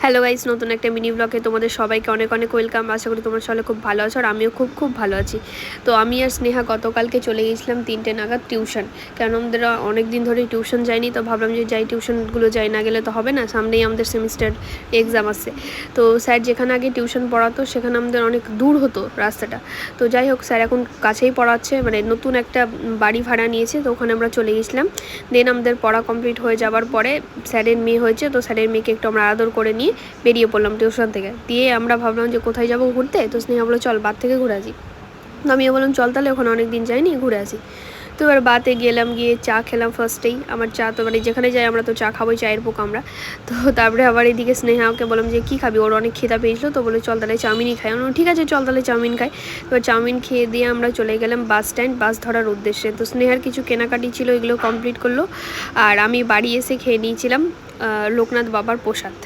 Hello guys, নতুন একটা mini ব্লগে তোমাদের সবাইকে অনেক অনেক ওয়েলকাম। আশা করি তোমরা সবাই খুব ভালো আছো আর আমিও খুব ভালো আছি। তো আমি আর স্নেহা গতকালকে চলে গিয়েছিলাম 3টে নাগাদ টিউশন, কেন আমাদের অনেক দিন ধরে টিউশন যাইনি। তো ভাবলাম যে যাই, টিউশনগুলো যাই, না গেলে তো হবে না, সামনেই আমাদের সেমিস্টার এক্সাম আছে। তো স্যার যেখানে আগে টিউশন পড়াতো সেখানে আমাদের অনেক দূর হতো রাস্তাটা। তো যাই হোক, স্যার এখন কাছেই পড়াচ্ছে, মানে নতুন একটা বাড়ি ভাড়া নিয়েছে, তো ওখানে আমরা চলে গেছিলাম। দেন আমাদের পড়া কমপ্লিট হয়ে যাওয়ার পরে স্যারের মেয়ে হয়েছে, তো স্যারের মেয়েকে একটু আমরা আদর করে নিয়ে বেরিয়ে পড়লাম টিউশন থেকে। দিয়ে আমরা ভাবলাম যে কোথায় যাবো ঘুরতে, তো স্নেহা বললো চল বাদ থেকে ঘুরে আসি। তো আমিও বললাম চল তাহলে, ওখানে অনেক দিন যাইনি, ঘুরে আসি। তো এবার বাতে গেলাম, গিয়ে চা খেলাম ফার্স্টেই। আমার চা তো মানে যেখানে যাই আমরা তো চা খাবোই, চায়ের পোক আমরা। তো তারপরে আবার এদিকে স্নেহাকে বললাম যে কী খাবি, ওর অনেক খিদা পেয়েছিলো, তো বলে চল তাহলে চাউমিনই খাই। আমরা ঠিক আছে চল তাহলে চাউমিন খাই। এবার চাউমিন খেয়ে দিয়ে আমরা চলে গেলাম বাস স্ট্যান্ড, বাস ধরার উদ্দেশ্যে। তো স্নেহার কিছু কেনাকাটি ছিল, এগুলো কমপ্লিট করলো। আর আমি বাড়ি এসে খেয়ে নিয়েছিলাম লোকনাথ বাবার প্রসাদ।